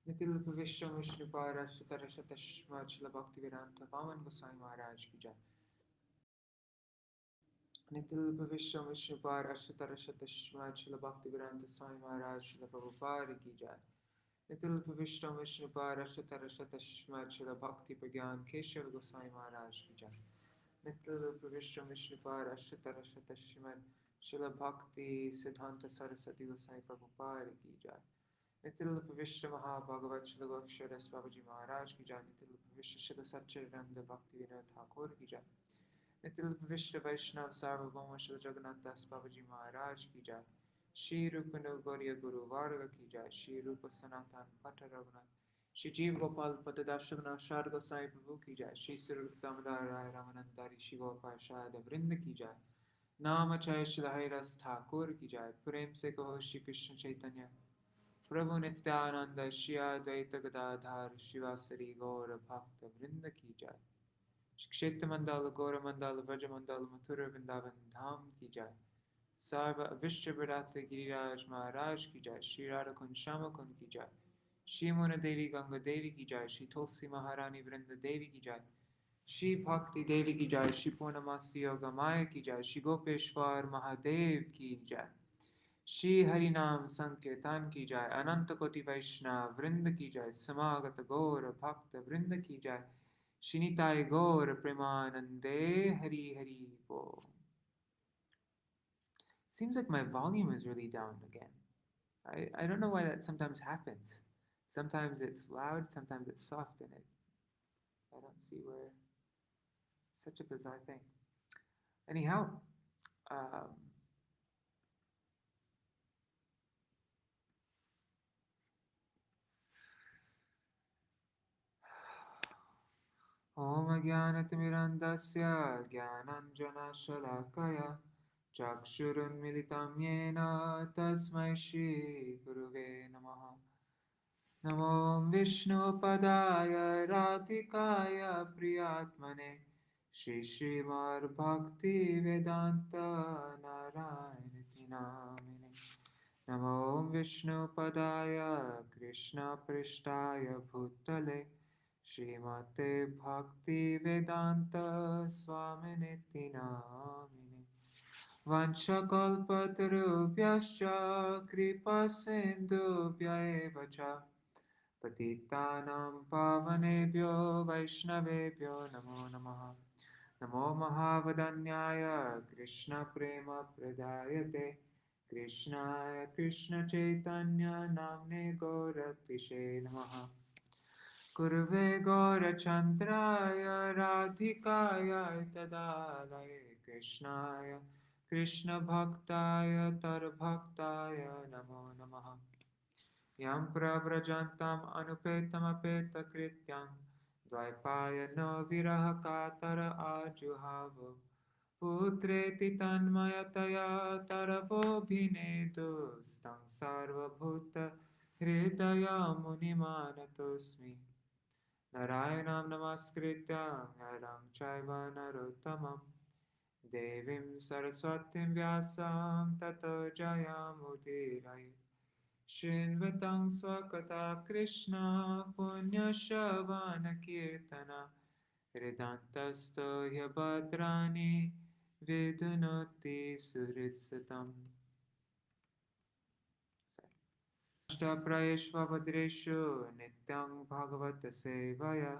नितिल विश्व विष्णुपार सुतरशतश्म छिल भक्ति वेदांत पावन गोसाई महाराज की जय। नितिल विश्व विष्णुपार सुतरशतश्म छिल भक्ति वेदांत स्वामी महाराज शिल प्रभुपाद की जय। नितिल विश्व विष्णुपार सुतरशतश्म छिल भक्ति प्रज्ञान केशव गोसाई महाराज की जय। नितिल विश्व विष्णुपार सुतरशतश्म छिल भक्ति सिद्धांत सरस्वती गोसाई प्रभुपाद की जय। नितिल विश्व महाभागवत श्री अक्षर बाबूजी महाराज की जय। नितिल विश्व श्री सच्चिदानंद भक्ति विनोद ठाकुर की जय। नितिल विश्व वैष्णव सार्वभौम श्री जगन्नाथ दास बाबूजी महाराज की जय। श्री रूप गौरी गुरु वार्ग की जय। श्री रूप सनातन भट्ट रघुनाथ श्री जीव गोपाल पतदास रघुनाथ शारद गोसाई प्रभु की जय। श्री स्वरूप दामोदर राय रामानंदारी श्री गोपाल शारद वृंद की जय। नाम चय श्री हरिदास ठाकुर की जय। प्रेम से कहो श्री कृष्ण चैतन्य प्रभु नित्यानंद श्री अद्वैत गदाधर शिवासरी गौर भक्त वृंद की जय। क्षेत्र मंडल गौर मंडल ब्रज मंडल मथुर वृंदावन धाम की जय। सर्व विश्व विराट गिरिराज महाराज की जय। श्री राधा कुंज श्याम कुंज की जय। श्री मोहन देवी गंगा देवी की जय। श्री तुलसी महारानी वृंद देवी की जय। श्री भक्ति देवी की जय। श्री पूर्णमासी योग माया की जय। श्री गोपेश्वर महादेव की जय। श्री हरि नाम संकीर्तन की जय। अनंत कोटि वैष्णव वृंद की जय। समागत गौर भक्त वृंद की जय। श्री निताय गौर प्रेमानंदे हरि हरि बोल। Seems like my volume is really down again. I don't know why that sometimes happens. Sometimes it's loud, sometimes it's soft, and I don't see where. It's such a bizarre thing. Anyhow, ॐ ज्ञानतिमिरन्धस्य ज्ञानाञ्जनशलाकया चक्षुरुन्मिलितं येन तस्मै श्रीगुरुवे नमः। नमो विष्णुपदाय राधिकाय प्रियात्मने श्रीमद्भक्तिवेदान्त नारायणति नामिने। नमो विष्णुपदाय कृष्णपृष्ठाय भूतले श्रीमते भक्तिवेदान्त स्वामिनिति नामिने। वंशकल्पतरुभ्यश्च कृपासिन्धुभ्य एव च पतितानां पावनेभ्यो वैष्णवेभ्यो नमो नमः। नमो महावदन्याय कृष्णप्रेमप्रदायते कृष्णाय कृष्णचैतन्य नाम्ने गौरतिशे नमः। गुरुवे गौरचन्द्राय राधिकाय तदालये कृष्णाय कृष्णभक्ताय तरभक्ताय नमो नमः। यं प्रव्रजन्तम् अनुपेतमपेतकृत्यं द्वैपायनो विरहकातर आजुहाव पुत्रेति तन्मयतया तरवोऽभिनेदुस्तं सर्वभूतहृदयमुनिमानतोऽस्मि। नारायणं नमस्कृत्य नरं चैव नरोत्तमं देवीं सरस्वतीं व्यासं ततो जयमुदीरये। शृण्वतं स्वकथा कृष्ण पुण्यश्रवणकीर्तन हृदन्तस्थो ह्यभद्राणि विदुनोति सुहृत्सतम्। अष्टप्रयेष्वभद्रेषु नित्यं भगवत सेवया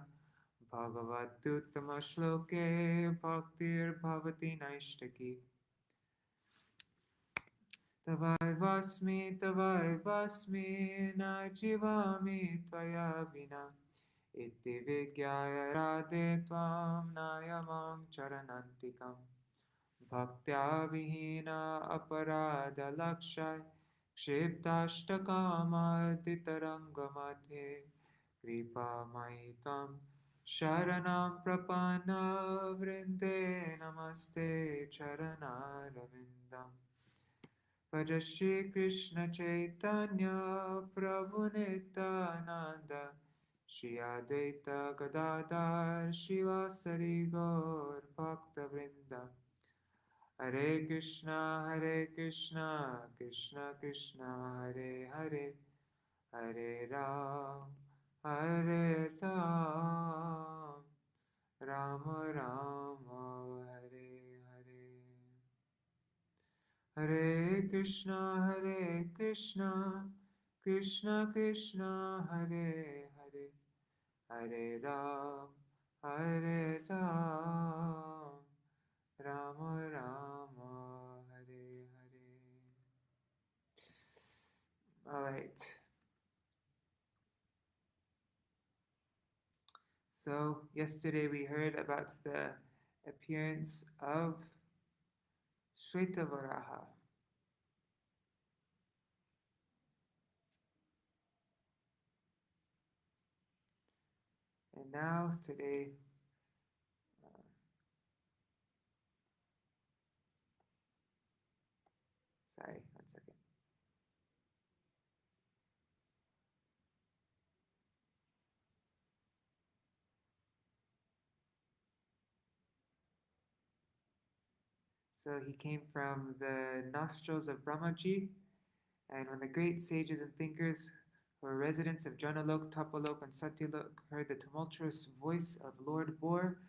भगवत्युत्तमश्लोके भक्तिर्भवति नैष्ठिकी। तवैवास्मि न जीवामि त्वया विना इति विज्ञाय राधे त्वां नायमां चरणन्तिकम्। भक्त्या विहीना अपराधलक्षय क्षिप्ताष्टकामादितरङ्गमध्ये कृपामयि त्वं शरणं प्रपन्ना वृन्दे नमस्ते चरणारविन्दम्। भज श्री कृष्ण चैतन्य प्रभु नित्यानंद श्री अद्वैत गदाधर शिवासरि गौर भक्तवृंद। हरे Krishna Krishna Krishna Hare Hare Hare Ram, Hare Ram, Rama Rama, Hare Hare. Hare Krishna, Krishna Krishna, Hare Hare, Hare Ram, Hare Ram, Rama Rama, Hare Hare. All right. So yesterday we heard about the appearance of Śrīmad Varāha. And now today, sorry, 1 second. So he came from the nostrils of Brahmaji, and when the great sages and thinkers who were residents of Janalok, Tapalok, and Satyalok heard the tumultuous voice of Lord Bor,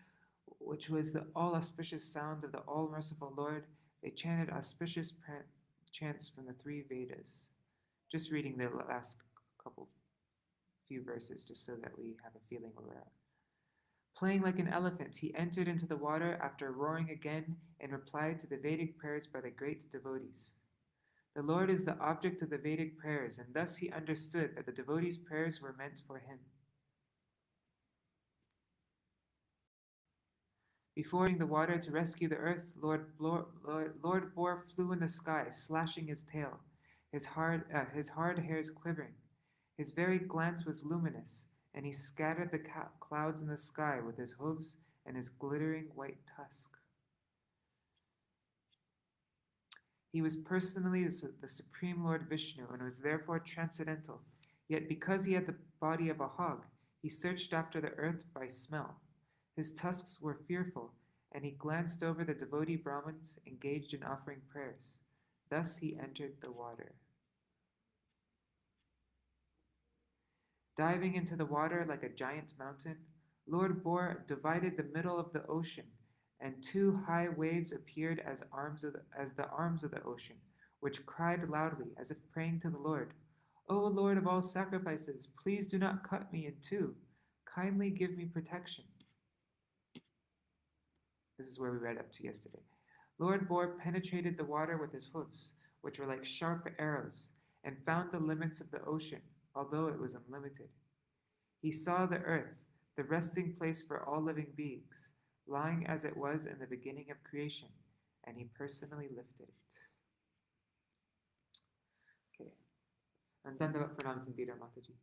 which was the all-auspicious sound of the all-merciful Lord, they chanted auspicious chants from the 3 Vedas. Just reading the last few verses just so that we have a feeling where we're at. Playing like an elephant, he entered into the water after roaring again in reply to the Vedic prayers by the great devotees. The Lord is the object of the Vedic prayers, and thus he understood that the devotees' prayers were meant for him. Before entering the water to rescue the earth, Lord Bor flew in the sky, slashing his tail, his hard hairs quivering. His very glance was luminous, and he scattered the clouds in the sky with his hooves and his glittering white tusk. He was personally the Supreme Lord Vishnu and was therefore transcendental. Yet because he had the body of a hog, he searched after the earth by smell. His tusks were fearful, and he glanced over the devotee Brahmins engaged in offering prayers. Thus he entered the water. Diving into the water like a giant mountain, Lord Bor divided the middle of the ocean, and 2 high waves appeared as the arms of the ocean, which cried loudly as if praying to the Lord, "O Lord of all sacrifices, please do not cut me in 2. Kindly give me protection." This is where we read up to yesterday. Lord Bor penetrated the water with his hoofs, which were like sharp arrows, and found the limits of the ocean, although it was unlimited. He saw the earth, the resting place for all living beings, lying as it was in the beginning of creation, and he personally lifted it. Okay. And Dandavat Pranam Sindira Mataji.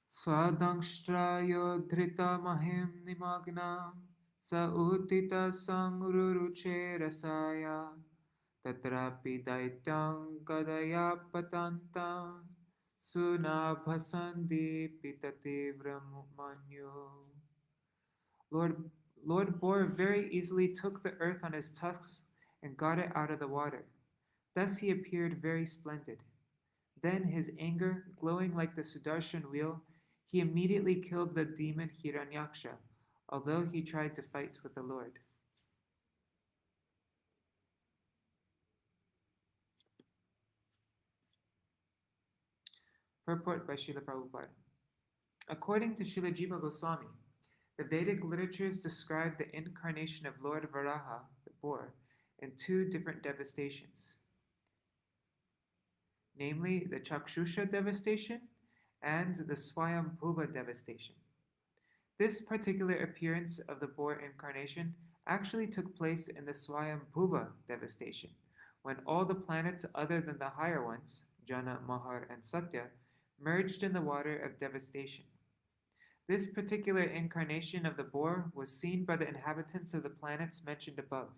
Swadangshtrayo dhrita mahim nimagna sa utita sangruruche rasaya tatrapi daityang kadaya patanta sunabhasandi pitati brahmanyo. Lord Bor very easily took the earth on his tusks and got it out of the water. Thus he appeared very splendid. Then his anger, glowing like the Sudarshan wheel, he immediately killed the demon Hiranyaksha, although he tried to fight with the Lord. Purport by Srila Prabhupada. According to Srila Jiva Goswami, the Vedic literatures describe the incarnation of Lord Varāha, the boar, in 2 different devastations, namely the Chakshusha devastation and the Swayambhuva devastation. This particular appearance of the boar incarnation actually took place in the Swayambhuva devastation, when all the planets other than the higher ones, Jana, Mahar, and Satya, merged in the water of devastation. This particular incarnation of the boar was seen by the inhabitants of the planets mentioned above.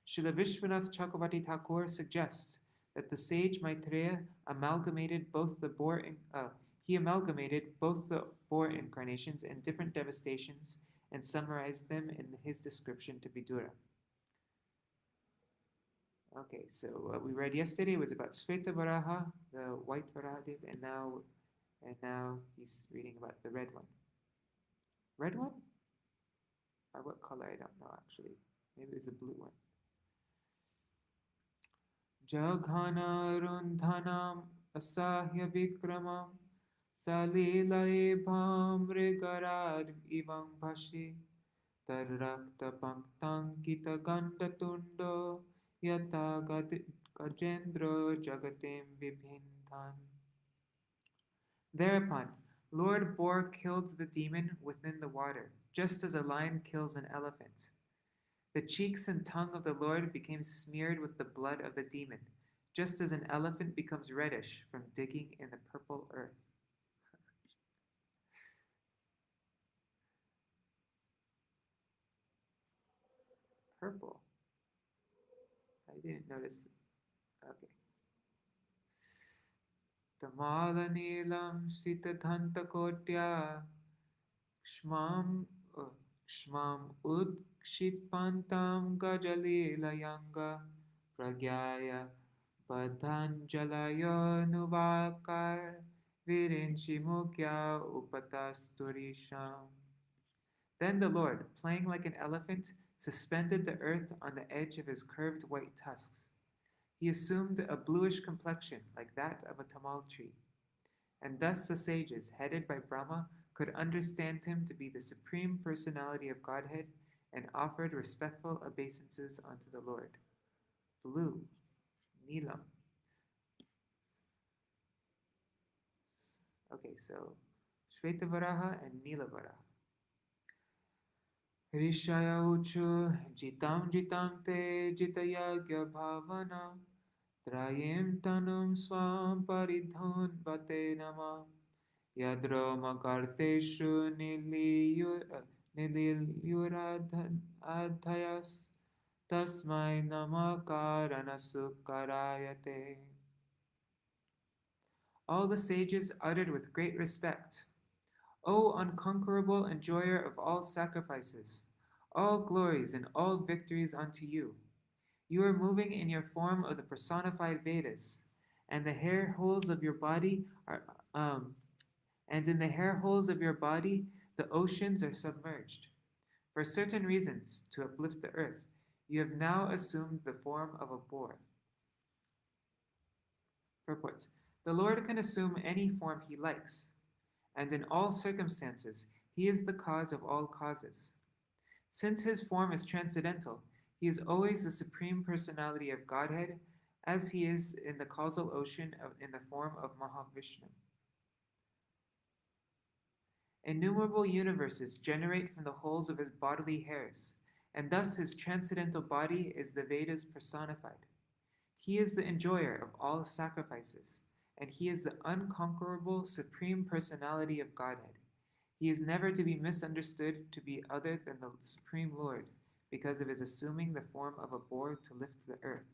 Srila Vishwanath Chakravarti Thakur suggests that the sage Maitreya amalgamated both the boar incarnations in different devastations and summarized them in his description to Vidura. Okay, so what we read yesterday was about Shveta Varaha, the white Varahadev, and now he's reading about the red one. Red one? Or what color? I don't know actually. Maybe it was the blue one. Jaghanarundhanam asahya vikramam salilai mrigarad ivam bhashi tarrakta panktankita gandatundo yata gajendro jagatim vibhinthan. Thereupon, Lord Boar killed the demon within the water, just as a lion kills an elephant. The cheeks and tongue of the Lord became smeared with the blood of the demon, just as an elephant becomes reddish from digging in the purple earth. Purple? I didn't notice. Okay. Tamala Neelam Sitadhanta Kotya Shmam Shmam Udkshitpantam Gajalilayanga Pragyaya Padhanjalaya Nuvakar Virinchi Mukya Upatasturisham. Then the Lord, playing like an elephant, suspended the earth on the edge of his curved white tusks. He assumed a bluish complexion like that of a tamal tree. And thus the sages, headed by Brahma, could understand him to be the supreme personality of Godhead and offered respectful obeisances unto the Lord. Blue, Neelam. Okay, so Shveta Varaha and Neela Varaha. Rishaya uchu jitam te jitayagya bhavana trayem tanum swam paridhun vate nama yadroma karteshu nililyuradhayas tasmai namakarana sukkarayate. All the sages uttered with great respect, O unconquerable enjoyer of all sacrifices, all glories and all victories unto you. You are moving in your form of the personified Vedas, and the hair holes of your body are and in the hair holes of your body the oceans are submerged. For certain reasons, to uplift the earth, you have now assumed the form of a boar. Purport. The Lord can assume any form he likes, and in all circumstances he is the cause of all causes. Since his form is transcendental, he is always the supreme personality of Godhead, as he is in the causal ocean in the form of Mahavishnu. Innumerable universes generate from the holes of his bodily hairs, and thus his transcendental body is the Vedas personified. He is the enjoyer of all sacrifices, and he is the unconquerable supreme personality of Godhead. He is never to be misunderstood to be other than the Supreme Lord, because of his assuming the form of a boar to lift the earth.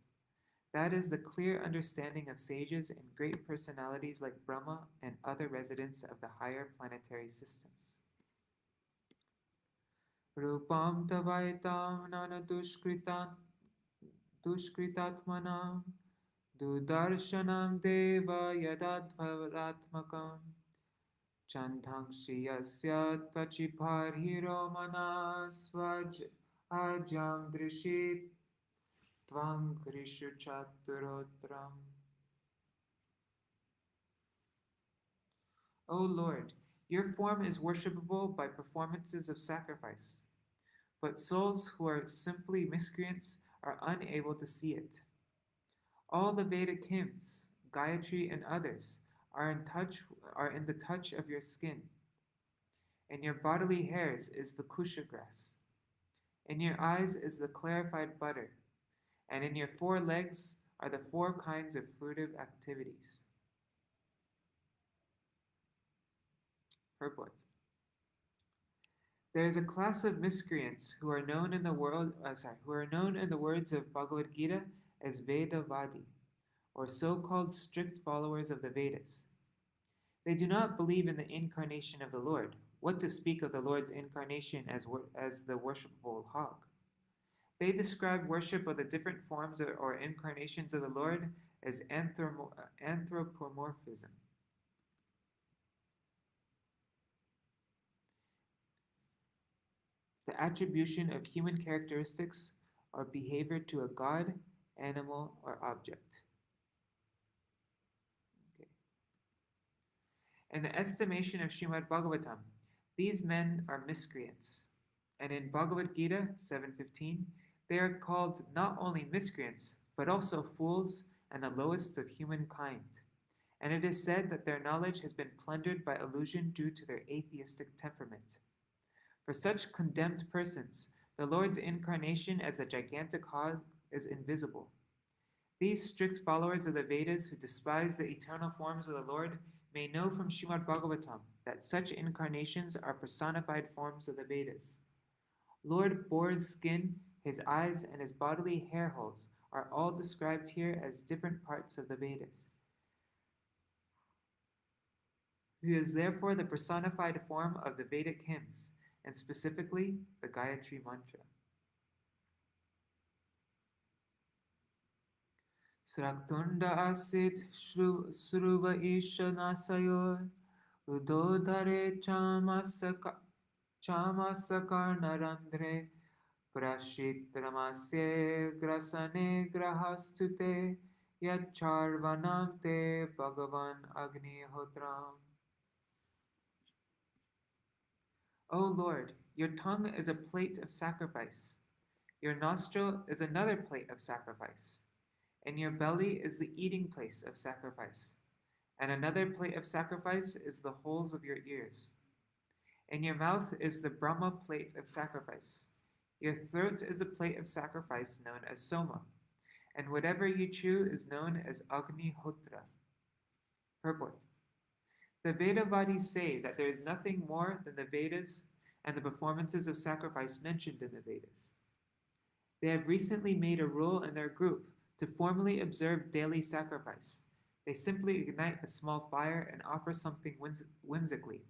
That is the clear understanding of sages and great personalities like Brahma and other residents of the higher planetary systems. Rupam tavaitam nana dushkritatmanam dudarshanam deva yadadvaratmakam chandhang shriyasya tvachibharhiro manasvaj ajam drishit tvam grishu chaturotram. O Lord, your form is worshipable by performances of sacrifice, but souls who are simply miscreants are unable to see it. All the Vedic hymns, Gayatri and others, are in the touch of your skin. In your bodily hairs is the kusha grass. In your eyes is the clarified butter, and in your 4 legs are the 4 kinds of fruitive activities. Purport. There is a class of miscreants who are known in the words of Bhagavad Gita as Vedavadi, or so-called strict followers of the Vedas. They do not believe in the incarnation of the Lord, what to speak of the Lord's incarnation as the worshipable hog. They describe worship of the different forms or incarnations of the Lord as anthropomorphism. The attribution of human characteristics or behavior to a god, animal, or object. Okay. In the estimation of Śrīmad Bhāgavatam, these men are miscreants. And in Bhagavad Gita 7:15, they are called not only miscreants, but also fools and the lowest of humankind. And it is said that their knowledge has been plundered by illusion due to their atheistic temperament. For such condemned persons, the Lord's incarnation as the gigantic hog is invisible. These strict followers of the Vedas who despise the eternal forms of the Lord may know from Śrīmad Bhāgavatam that such incarnations are personified forms of the Vedas. Lord Boar's skin, his eyes, and his bodily hair holes are all described here as different parts of the Vedas. He is therefore the personified form of the Vedic hymns, and specifically the Gayatri Mantra. Sraktunda asit Sruva Isha Nasayor Udodhare Chamasakarnarandre Prashitramasye Grasane Grahastute Yacharvanamte Bhagavan Agnihotram. O Lord, your tongue is a plate of sacrifice. Your nostril is another plate of sacrifice. And your belly is the eating place of sacrifice. And another plate of sacrifice is the holes of your ears. And your mouth is the Brahma plate of sacrifice. Your throat is a plate of sacrifice known as Soma. And whatever you chew is known as Agnihotra. Purport. The Vedavadis say that there is nothing more than the Vedas and the performances of sacrifice mentioned in the Vedas. They have recently made a rule in their group to formally observe daily sacrifice. They simply ignite a small fire and offer something whimsically,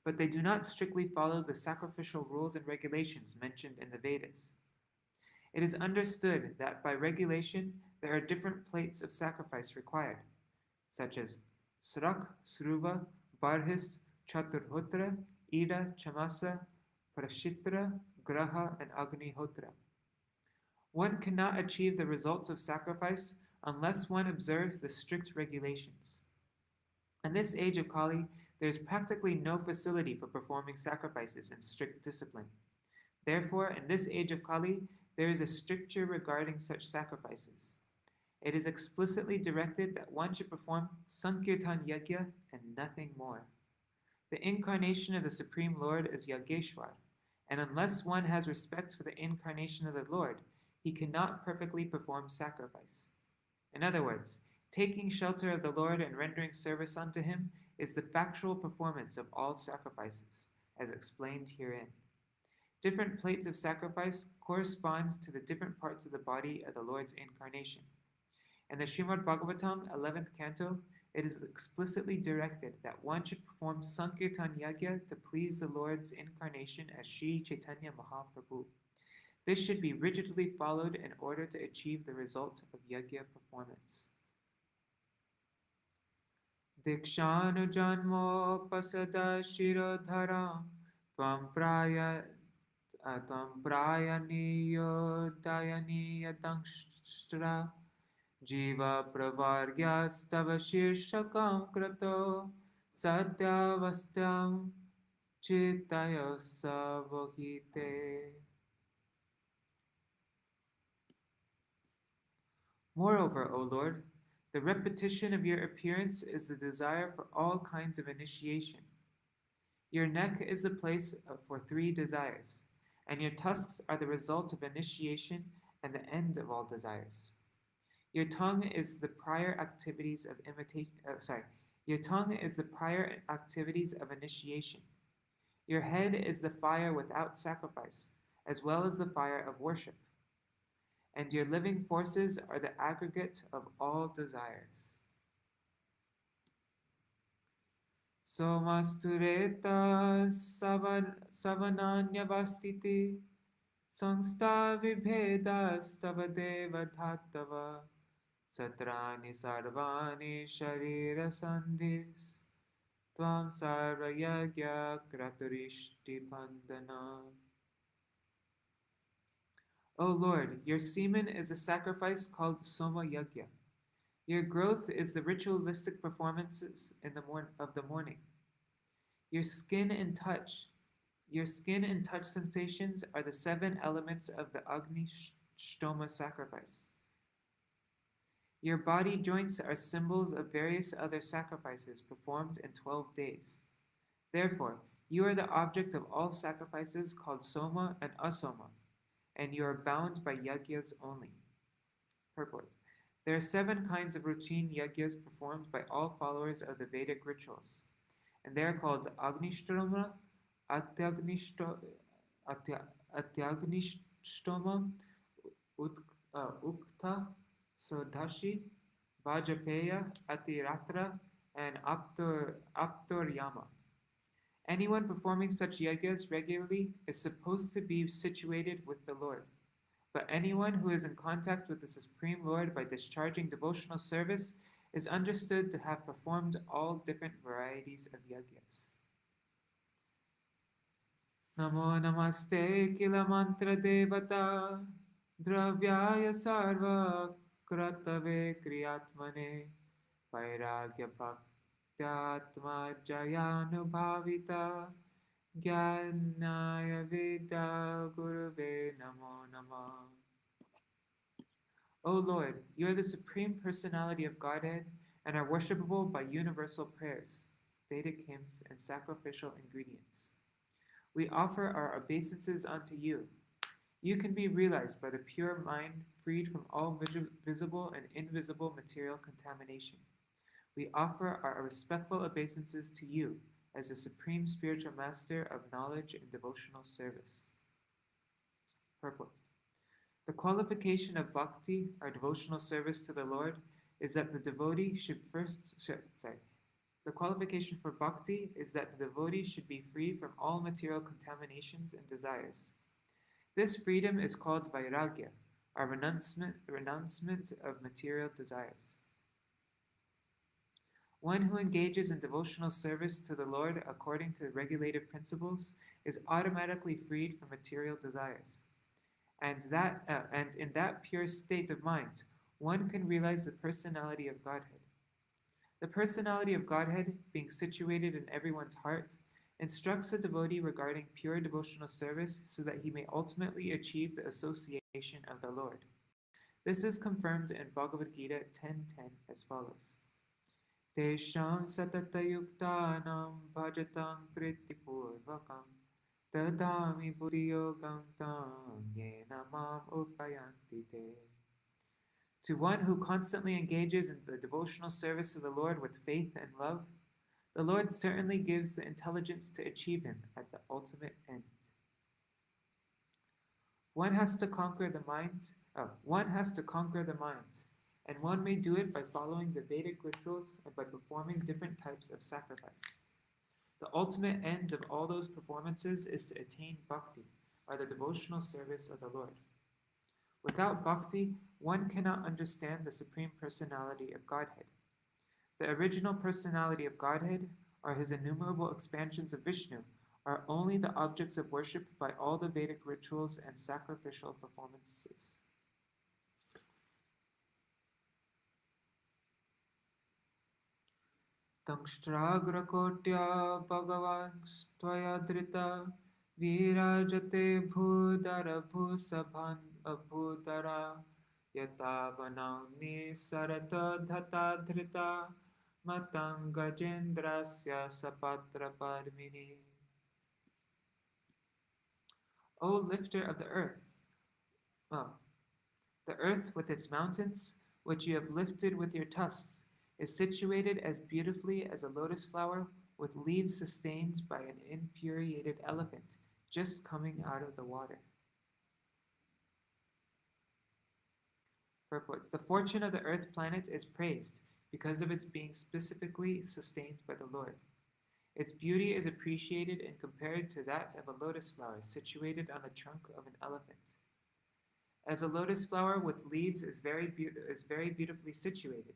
but they do not strictly follow the sacrificial rules and regulations mentioned in the Vedas. It is understood that by regulation there are different plates of sacrifice required, such as Srak, Sruva, Barhis, Chaturhotra, Ida, Chamasa, Prashitra, Graha, and Agnihotra. One cannot achieve the results of sacrifice unless one observes the strict regulations. In this age of Kali, there is practically no facility for performing sacrifices in strict discipline. Therefore, in this age of Kali, there is a stricture regarding such sacrifices. It is explicitly directed that one should perform Sankirtan Yajna and nothing more. The incarnation of the Supreme Lord is Yageshwar, and unless one has respect for the incarnation of the Lord, he cannot perfectly perform sacrifice. In other words, taking shelter of the Lord and rendering service unto him is the factual performance of all sacrifices, as explained herein. Different plates of sacrifice correspond to the different parts of the body of the Lord's incarnation. In the Śrīmad Bhāgavatam, 11th canto, it is explicitly directed that one should perform Sankirtan Yajna to please the Lord's incarnation as Sri Chaitanya Mahaprabhu. This should be rigidly followed in order to achieve the result of Yajna performance. Dikshanu janmo pasada shirodharam tvam prayaniyo dayaniya dangstra Jiva pravargyastava shirshakam krato satyavastyam chittaya savohite. Moreover, O Lord, the repetition of your appearance is the desire for all kinds of initiation. Your neck is the place for 3 desires, and your tusks are the result of initiation and the end of all desires. Your tongue is the prior activities of Your tongue is the prior activities of initiation. Your head is the fire without sacrifice, as well as the fire of worship. And your living forces are the aggregate of all desires. Somastureta savananyavasiti Samsta vibhedastava deva dhattava satrani sarvani sharira sandhis tvam sarva yagya kraturishti bandhana. O Lord, your semen is the sacrifice called Soma Yagya. Your growth is the ritualistic performances of the morning. Your skin and touch sensations are the 7 elements of the Agni Shtoma sacrifice. Your body joints are symbols of various other sacrifices performed in 12 days. Therefore, you are the object of all sacrifices called Soma and Asoma, and you are bound by yagyas only. Purport. There are 7 kinds of routine yagyas performed by all followers of the Vedic rituals, and they are called Agnishtoma, Atyagnistoma, Ukta, Sodashi, Vajapeya, Atiratra, and Aptoryama. Anyone performing such yagyas regularly is supposed to be situated with the Lord. But anyone who is in contact with the Supreme Lord by discharging devotional service is understood to have performed all different varieties of yagyas. Namo namaste kila mantra devata dravyaya sarva kratave kriyatmane vairagya bhaktyatma jayanubhavita jnanaya vidya gurave namo namah. O Lord, you are the Supreme Personality of Godhead and are worshipable by universal prayers, Vedic hymns, and sacrificial ingredients. We offer our obeisances unto you. You can be realized by the pure mind freed from all visible and invisible material contamination. We offer our respectful obeisances to you as the Supreme Spiritual Master of knowledge and devotional service. Purport. The qualification of bhakti, our devotional service to the Lord, is that the devotee should The qualification for bhakti is that the devotee should be free from all material contaminations and desires. This freedom is called vairagya, our renouncement of material desires. One who engages in devotional service to the Lord according to regulative principles is automatically freed from material desires. And in that pure state of mind, one can realize the personality of Godhead. The personality of Godhead, being situated in everyone's heart, instructs the devotee regarding pure devotional service so that he may ultimately achieve the association of the Lord. This is confirmed in Bhagavad Gita 10.10 as follows. Tesham satatayuktanam bhajatam pritipurvakam tadami buddhiyogam tam yena mam upayanti te. To one who constantly engages in the devotional service of the Lord with faith and love, the Lord certainly gives the intelligence to achieve him at the ultimate end. One has to conquer the mind, and one may do it by following the Vedic rituals and by performing different types of sacrifice. The ultimate end of all those performances is to attain bhakti, or the devotional service of the Lord. Without bhakti, one cannot understand the Supreme Personality of Godhead. The original personality of Godhead, or his innumerable expansions of Vishnu, are only the objects of worship by all the Vedic rituals and sacrificial performances. Tangshtragrakotya bhagavan stvaya drita virajate bhudara bhusabhan abhudara yatavanagni sarata dhata dhrita matangajendrasya sapatra parmini. O lifter of the earth, the earth with its mountains, which you have lifted with your tusks, is situated as beautifully as a lotus flower with leaves sustained by an infuriated elephant just coming out of the water. Purport. The fortune of the earth planet is praised because of its being specifically sustained by the Lord. Its beauty is appreciated and compared to that of a lotus flower situated on the trunk of an elephant. As a lotus flower with leaves is very beautifully situated,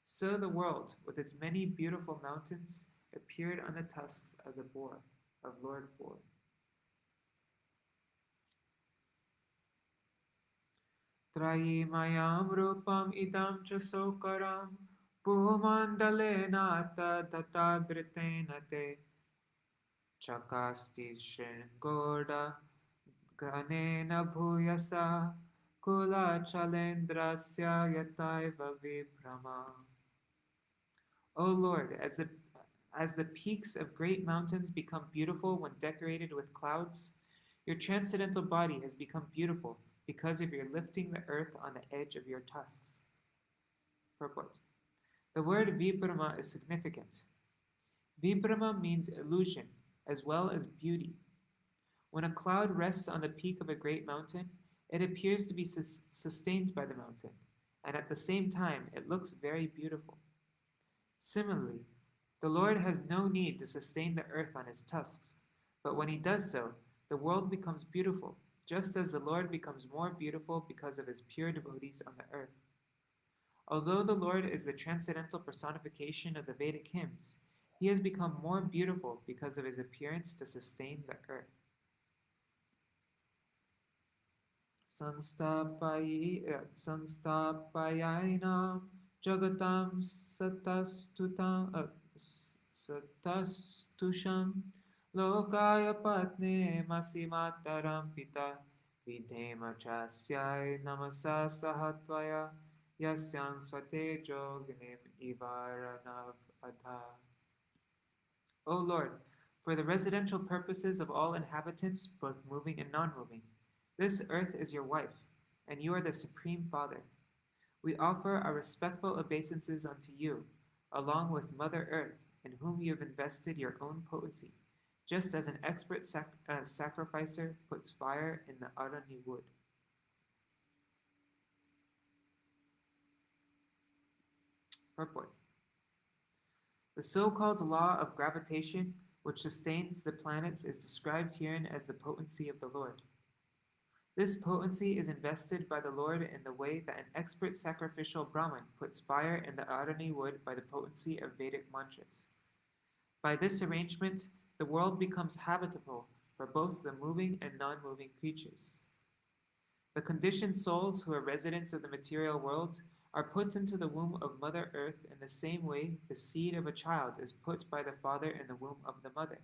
so the world, with its many beautiful mountains, appeared on the tusks of the boar, of Lord Boar. Trayimayam rupam idam cha sokaram Bhumandalena tatagritena te Chakasti Shingoda Ganena Bhuyasa Kula Chalendrasya Yataiva Vibrama. O Lord, as the peaks of great mountains become beautiful when decorated with clouds, your transcendental body has become beautiful because of your lifting the earth on the edge of your tusks. Purport. The word Vibrama is significant. Vibrama means illusion as well as beauty. When a cloud rests on the peak of a great mountain, it appears to be sustained by the mountain, and at the same time it looks very beautiful. Similarly, the Lord has no need to sustain the earth on his tusks, but when he does so, the world becomes beautiful, just as the Lord becomes more beautiful because of his pure devotees on the earth. Although the Lord is the transcendental personification of the Vedic hymns, he has become more beautiful because of his appearance to sustain the earth. Sanstapayainam jagatam satastusham lokaya patne masimataram pita vidhema chasyai namasa sahatvaya yasyang swatejo gnim ivaranav adha. O Lord, for the residential purposes of all inhabitants, both moving and non-moving, this earth is your wife, and you are the Supreme Father. We offer our respectful obeisances unto you, along with Mother Earth, in whom you have invested your own potency, just as an expert sacrificer puts fire in the arani wood. Purport. The so-called law of gravitation, which sustains the planets, is described herein as the potency of the Lord. This potency is invested by the Lord in the way that an expert sacrificial Brahmin puts fire in the arani wood by the potency of Vedic mantras. By this arrangement, the world becomes habitable for both the moving and non-moving creatures. The conditioned souls who are residents of the material world are put into the womb of Mother Earth in the same way the seed of a child is put by the father in the womb of the mother.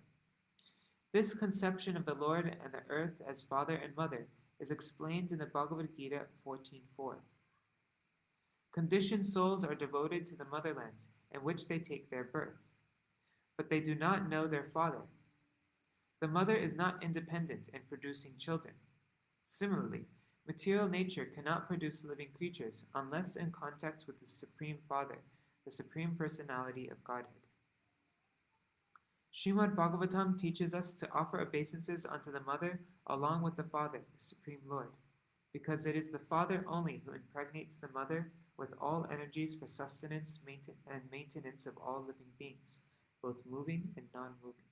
This conception of the Lord and the earth as father and mother is explained in the Bhagavad Gita 14.4. Conditioned souls are devoted to the motherland in which they take their birth, but they do not know their father. The mother is not independent in producing children. Similarly, material nature cannot produce living creatures unless in contact with the Supreme Father, the Supreme Personality of Godhead. Śrīmad Bhāgavatam teaches us to offer obeisances unto the Mother along with the Father, the Supreme Lord, because it is the Father only who impregnates the Mother with all energies for sustenance and maintenance of all living beings, both moving and non-moving.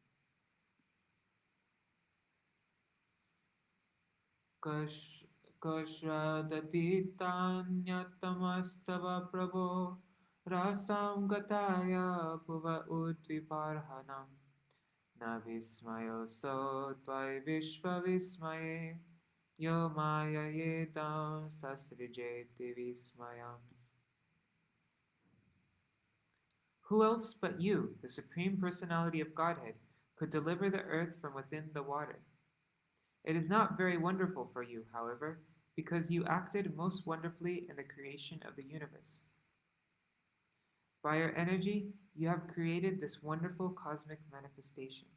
Kashradaditanyatamashtava prabho rasam gataya bhuva udviparhanam na vismayo so tvai vishva vismaye yo maya yedam sasrijeti vismayam. Who else but you, the Supreme Personality of Godhead, could deliver the earth from within the water? It is not very wonderful for you, however, because you acted most wonderfully in the creation of the universe. By your energy, you have created this wonderful cosmic manifestation.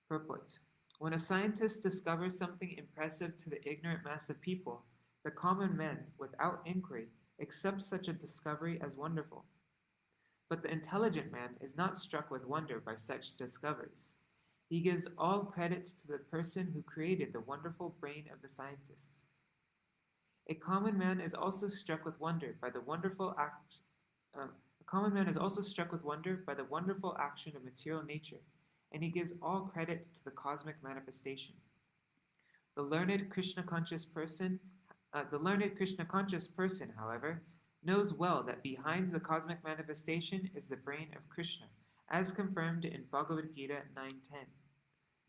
Purport. When a scientist discovers something impressive to the ignorant mass of people, the common man, without inquiry, accepts such a discovery as wonderful. But the intelligent man is not struck with wonder by such discoveries. He gives all credit to the person who created the wonderful brain of the scientist. A common man is also struck with wonder by the wonderful act The common man is also struck with wonder by the wonderful action of material nature, and he gives all credit to the cosmic manifestation. The learned Krishna conscious person, however, knows well that behind the cosmic manifestation is the brain of Krishna, as confirmed in Bhagavad Gita 9:10.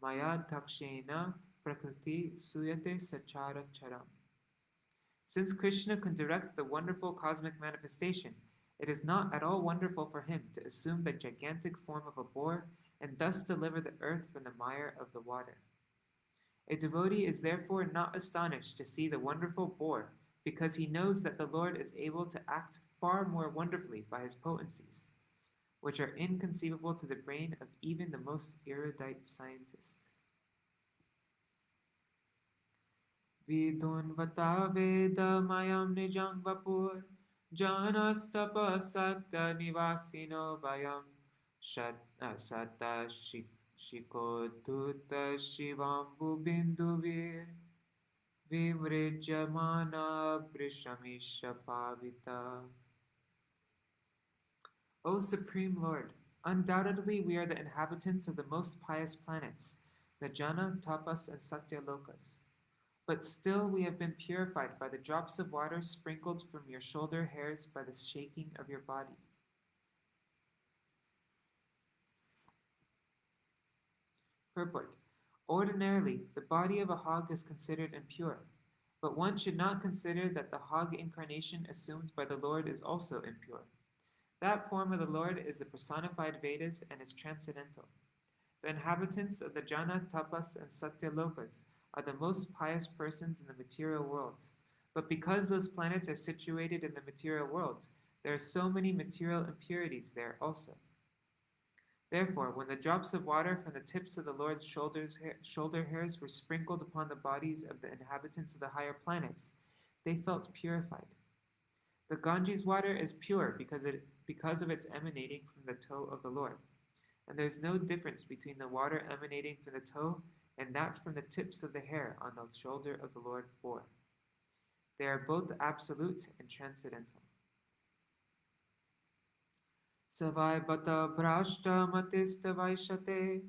Maya dakshena prakriti suyate sachara charam. Since Krishna can direct the wonderful cosmic manifestation, it is not at all wonderful for him to assume the gigantic form of a boar and thus deliver the earth from the mire of the water. A devotee is therefore not astonished to see the wonderful boar, because he knows that the Lord is able to act far more wonderfully by his potencies, which are inconceivable to the brain of even the most erudite scientist. Vidunvata Veda Mayam Nijang Vapur Janastapa Satta Nivasino Vayam Satta Shikoduta Shivambu Binduvir Vimrijamana Brishamisha Pavita. O Supreme Lord, undoubtedly we are the inhabitants of the most pious planets, the Jana, Tapas, and Satya Lokas. But still we have been purified by the drops of water sprinkled from your shoulder hairs by the shaking of your body. Purport. Ordinarily, the body of a hog is considered impure, but one should not consider that the hog incarnation assumed by the Lord is also impure. That form of the Lord is the personified Vedas and is transcendental. The inhabitants of the Jana, Tapas, and Satya Lokas are the most pious persons in the material world. But because those planets are situated in the material world, there are so many material impurities there also. Therefore, when the drops of water from the tips of the Lord's shoulder hairs were sprinkled upon the bodies of the inhabitants of the higher planets, they felt purified. The Ganges water is pure because of its emanating from the toe of the Lord. And there is no difference between the water emanating from the toe and that from the tips of the hair on the shoulder of the Lord bore. They are both absolute and transcendental. Savai bata prashta matista vaishate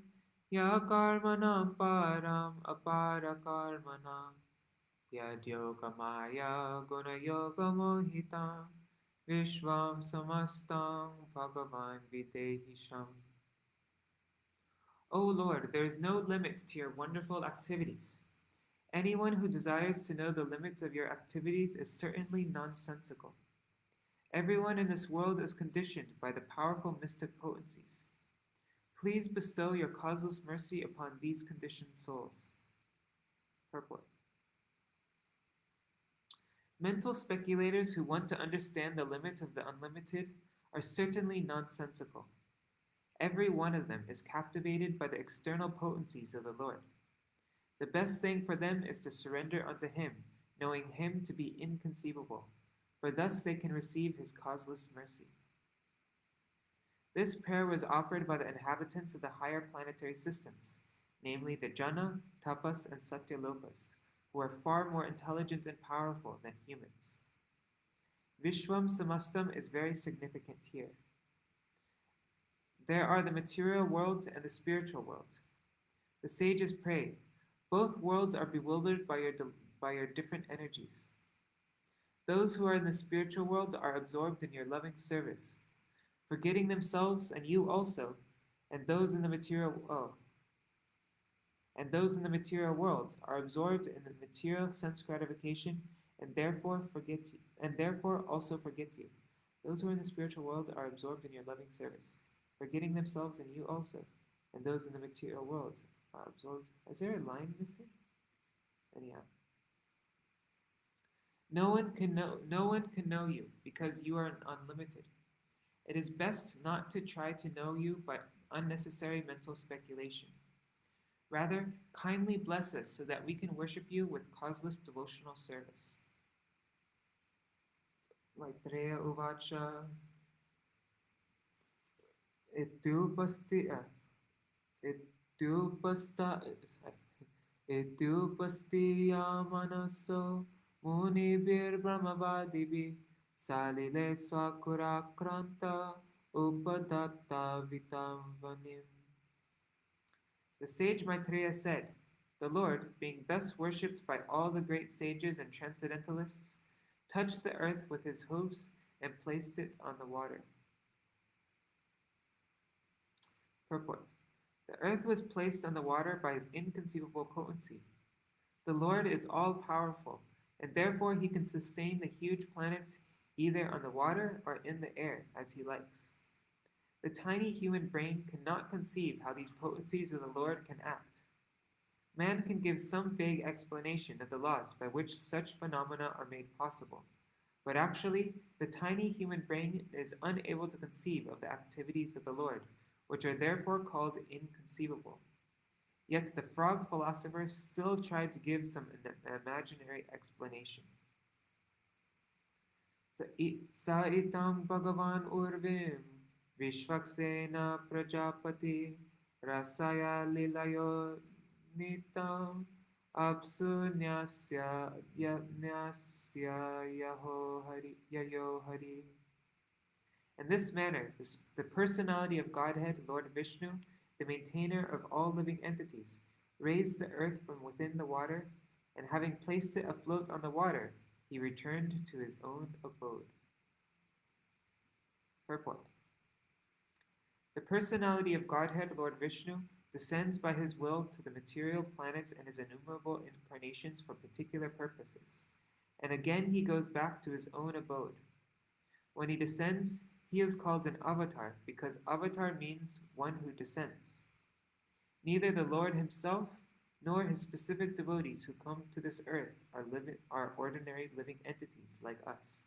ya karmanam param apara karmanam yadyogamaya gunayoga mohitam vishvam samastam bhagavan videhisham. O Lord, there is no limit to your wonderful activities. Anyone who desires to know the limits of your activities is certainly nonsensical. Everyone in this world is conditioned by the powerful mystic potencies. Please bestow your causeless mercy upon these conditioned souls. Purport. Mental speculators who want to understand the limit of the unlimited are certainly nonsensical. Every one of them is captivated by the external potencies of the Lord. The best thing for them is to surrender unto Him, knowing Him to be inconceivable, for thus they can receive His causeless mercy. This prayer was offered by the inhabitants of the higher planetary systems, namely the Jana, Tapas, and Satya Lokas, who are far more intelligent and powerful than humans. Vishwam Samastam is very significant here. There are the material world and the spiritual world. The sages pray, both worlds are bewildered by your different energies. Those who are in the spiritual world are absorbed in your loving service, forgetting themselves and you also, and those in the material world are absorbed in the material sense gratification and therefore also forget you. Those who are in the spiritual world are absorbed in your loving service, forgetting themselves and you also, and those in the material world are absorbed. Is there a line missing? Anyhow. No one can know you because you are unlimited. It is best not to try to know you by unnecessary mental speculation. Rather, kindly bless us so that we can worship you with causeless devotional service. Maitreya Uvacha Ityupasti manaso munibir brahmavadibhi Salile swakurakranta upadatta vitam vanim. The sage Maitreya said, "The Lord, being thus worshipped by all the great sages and transcendentalists, touched the earth with his hooves and placed it on the water." Purport. The earth was placed on the water by his inconceivable potency. The Lord is all-powerful, and therefore he can sustain the huge planets either on the water or in the air, as he likes. The tiny human brain cannot conceive how these potencies of the Lord can act. Man can give some vague explanation of the laws by which such phenomena are made possible, but actually, the tiny human brain is unable to conceive of the activities of the Lord, which are therefore called inconceivable. Yet the frog philosophers still tried to give some imaginary explanation. Sa itam Bhagavan Urvim Vishvaksena Prajapati Rasaya Lilayo Nitam Apsu Nyasya Yayo Hari. In this manner, the personality of Godhead, Lord Vishnu, the maintainer of all living entities, raised the earth from within the water, and having placed it afloat on the water, he returned to his own abode. Purport. The personality of Godhead, Lord Vishnu, descends by his will to the material planets and his innumerable incarnations for particular purposes, and again he goes back to his own abode. When he descends, he is called an avatar, because avatar means one who descends. Neither the Lord himself nor his specific devotees who come to this earth are ordinary living entities like us.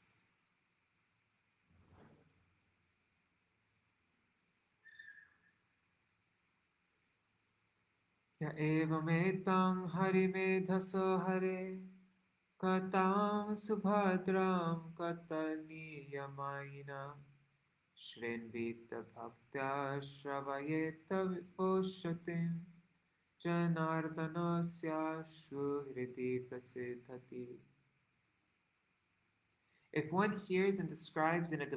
Ya evametang harimedhaso hare katam subhadram kataniyamaina Shrinvita bhaktya shravayeta viposhatim janardanasya shuhriti prasiddhati. If one hears and describes in a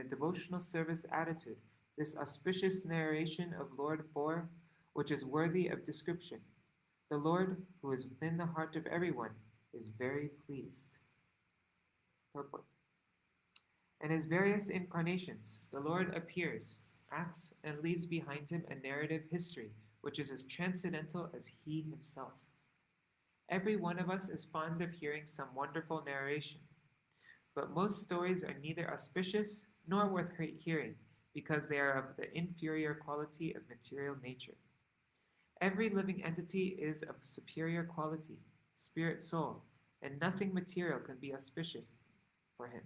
devotional service attitude this auspicious narration of Lord Bor, which is worthy of description, the Lord, who is within the heart of everyone, is very pleased. Purport. In his various incarnations, the Lord appears, acts, and leaves behind him a narrative history which is as transcendental as he himself. Every one of us is fond of hearing some wonderful narration, but most stories are neither auspicious nor worth hearing because they are of the inferior quality of material nature. Every living entity is of superior quality, spirit soul, and nothing material can be auspicious for him.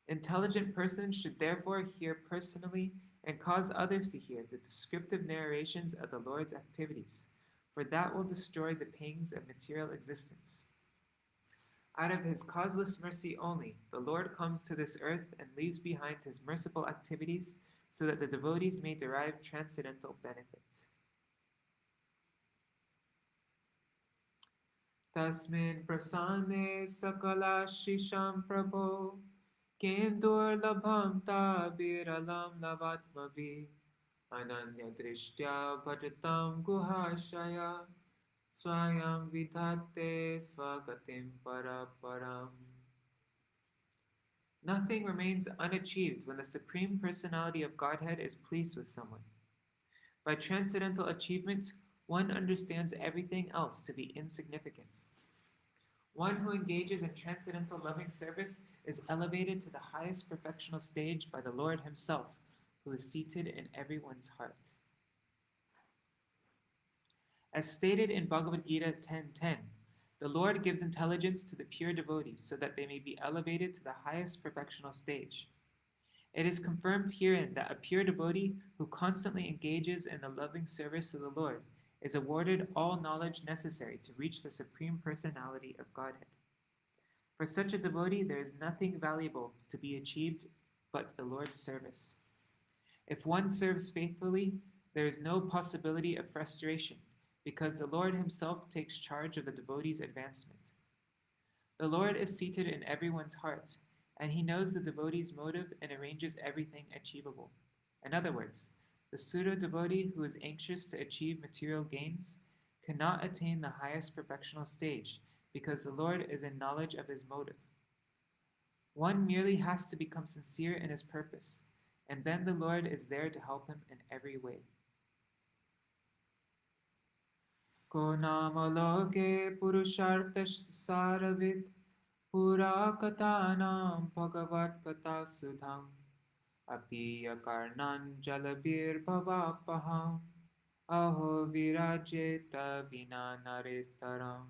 Intelligent persons should therefore hear personally and cause others to hear the descriptive narrations of the Lord's activities, for that will destroy the pangs of material existence. Out of his causeless mercy only, the Lord comes to this earth and leaves behind his merciful activities so that the devotees may derive transcendental benefit. Tasmin prasane sakala shisham prabho Kendur labham ta biralam lavatmavi Ananya drishtya bhajatam guhashaya Swayam vidhate swagatim paraparam. Nothing remains unachieved when the Supreme Personality of Godhead is pleased with someone. By transcendental achievement, one understands everything else to be insignificant. One who engages in transcendental loving service is elevated to the highest perfectional stage by the Lord himself, who is seated in everyone's heart. As stated in Bhagavad Gita 10:10, the Lord gives intelligence to the pure devotees so that they may be elevated to the highest perfectional stage. It is confirmed herein that a pure devotee who constantly engages in the loving service of the Lord is awarded all knowledge necessary to reach the Supreme Personality of Godhead. For such a devotee, there is nothing valuable to be achieved but the Lord's service. If one serves faithfully, there is no possibility of frustration, because the Lord himself takes charge of the devotee's advancement. The Lord is seated in everyone's heart, and he knows the devotee's motive and arranges everything achievable. In other words, the pseudo-devotee who is anxious to achieve material gains cannot attain the highest perfectional stage because the Lord is in knowledge of his motive. One merely has to become sincere in his purpose, and then the Lord is there to help him in every way. Ko namaloke purushartash saravid pura katanam bhagavat kata sudham apiya karnan jalabir bhavapaham aho virajeta vina naritaram.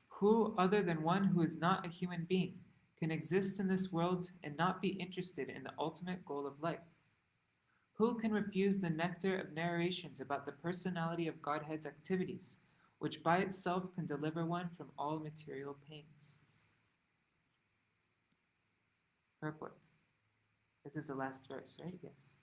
Who, other than one who is not a human being, can exist in this world and not be interested in the ultimate goal of life? Who can refuse the nectar of narrations about the personality of Godhead's activities, which by itself can deliver one from all material pains? Purport. This is the last verse, right? Yes.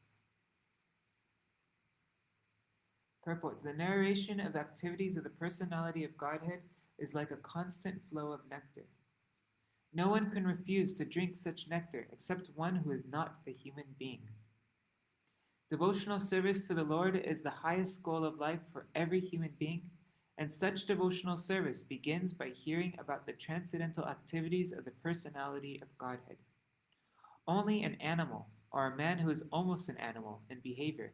Purport. The narration of activities of the personality of Godhead is like a constant flow of nectar. No one can refuse to drink such nectar except one who is not a human being. Devotional service to the Lord is the highest goal of life for every human being, and such devotional service begins by hearing about the transcendental activities of the personality of Godhead. Only an animal, or a man who is almost an animal in behavior,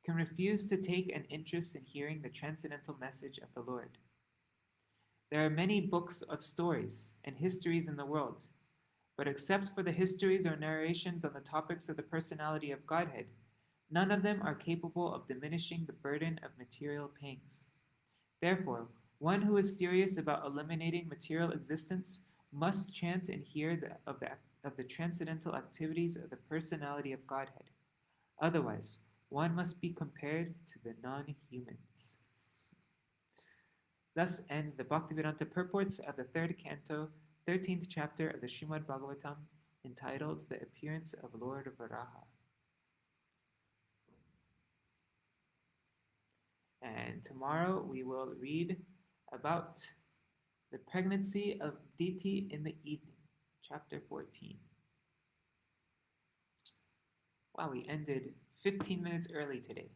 can refuse to take an interest in hearing the transcendental message of the Lord. There are many books of stories and histories in the world, but except for the histories or narrations on the topics of the personality of Godhead, none of them are capable of diminishing the burden of material pangs. Therefore, one who is serious about eliminating material existence must chant and hear of the transcendental activities of the personality of Godhead. Otherwise, one must be compared to the non-humans. Thus end the Bhaktivedanta purports of the 3rd canto, 13th chapter of the Śrīmad Bhāgavatam, entitled The Appearance of Lord Varāha. And tomorrow we will read about the pregnancy of Diti in the evening, chapter 14. Wow, we ended 15 minutes early today.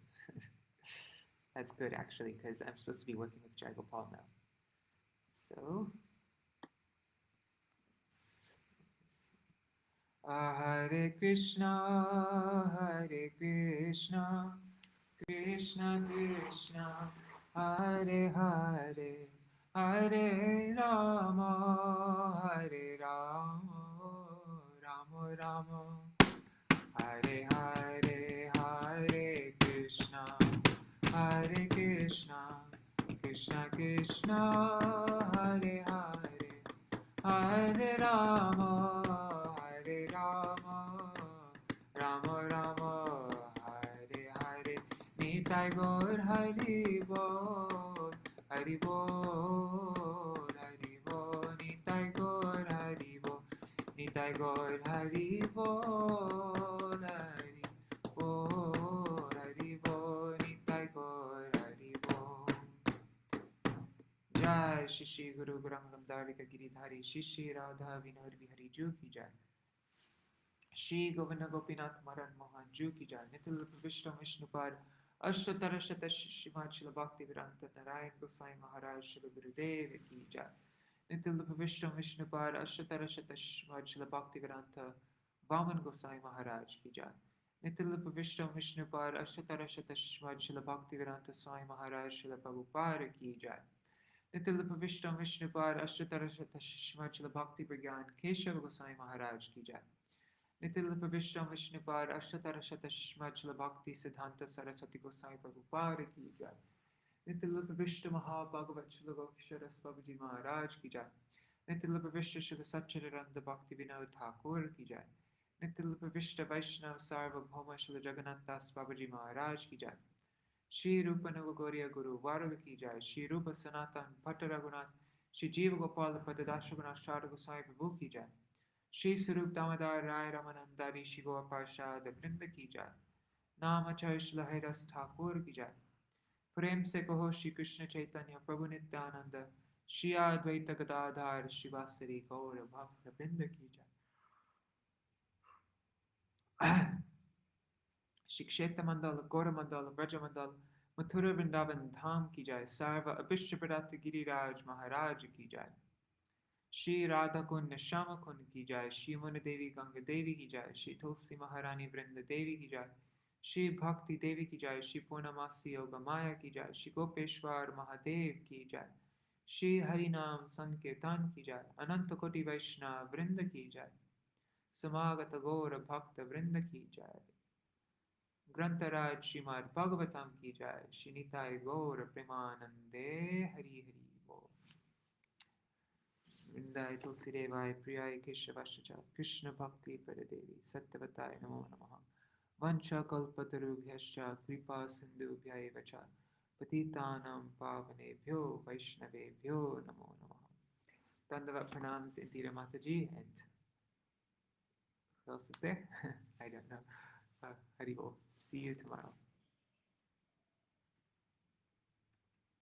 That's good, actually, because I'm supposed to be working with Jayagopal now. So, Hare Krishna, Krishna Krishna, Hare Hare, Hare Rama, Hare Rama, Rama Rama, Hare Hare, Hare Krishna, Krishna Krishna, Hare Hare, Hare Rama, Hare Rama, Rama Rama, Hare Hare. Nitai Gaur Hari Bol, Hari Bol, Hari Bol. Nitai Gaur Hari Bol, Nitai Gaur Hari Bol, Hari Bol, Hari Bol. Nitai Gaur Hari Bol. Jai Shri Guru Gaurangam Dharika Giridhari Shri Radha Vinod Bihari Ju Ki Jai. Shri Govinda Gopinath Maran Mohan Ju Ki Jai. Nitil Vishnu Vishnupad Ashtatara Shata Śrīmad Bhāgavatam Narayan Gosai Maharaj Shri Gurudev Ki Jai. Nitil Vishnu Vishnupad Ashtatara Shata Śrīmad Bhāgavatam Vaman Gosai Maharaj Ki Jai. Nitil Vishnu Vishnupad Ashtatara Shata Śrīmad Bhāgavatam Swami Maharaj Shri Prabhupada Ki Jai. Nitil Vishnu Vishnupad Ashtatara Shata Śrīmad Bhakti Pragyan Keshav Gosai Maharaj Ki Jai. Nitil Vishnu Vishnupad Ashtatara Shata Śrīmad Bhakti Siddhanta Saraswati Gosai Prabhupada Ki Jai. Nitil Vishnu Mahabhagavat Shri Gokshara Babaji Maharaj Ki Jai. Nitil Vishnu Shri Satchidananda Bhakti Vinod Thakur Ki Jai. Nitil Vishnu Vaishnav Sarvabhauma Shri Jagannath Das Babaji Maharaj Ki Jai. Shri Rupa Nugogoriya Guru Varga Ki Jai. Shri Rupa Sanatan Bhatta Raghunath Shri Jiva Gopal Padadashragunath Shara Gosai Prabhu Ki Jai. Shri Sarup Damodar Rai Ramanandari Shri Goa Parshad Vrinda Ki Jai. नामाचार्य Srila Haridas Thakur की जय। प्रेम से कहो श्री कृष्ण चैतन्य प्रभु नित्यानंद, श्री अद्वैत गदाधर शिवासरी गौर भक्त वृंद की जय। श्री क्षेत्र मंडल, गौर मंडल, ब्रज मंडल, मथुरा वृंदावन धाम की जय। सर्व अभिष्ट प्रदत्त गिरिराज महाराज की जय। श्री राधा कुंड श्याम कुंड की जय। श्री मुन देवी गंगा देवी की जय। श्री तुलसी महारानी वृंद देवी की जय। श्री भक्ति देवी की जय। श्री पूर्णमासी योग माया की जय। श्री गोपेश्वर महादेव की जय। श्री हरिनाम संकीर्तन की जय। अनंत कोटि वैष्णव वृंद की जय। समागत गौर भक्त वृंद की जय। ग्रंथराज श्रीमद् भागवतम की जय। श्री निताय गौर प्रेमानंदे हरि हरि बोल। वृंदाय तुलसी देवाय प्रियाय केशवाश्च कृष्ण भक्ति प्रदेवी सत्यवताय नमो नमः। वंशकल्पतरुभ्यश्च कृपा सिन्धुभ्यैव च पतितानां पावनेभ्यो वैष्णवेभ्यो नमो नमः। Dandava pranams Indira Mataji, and who else is there? I don't know. Hari Bol. See you tomorrow.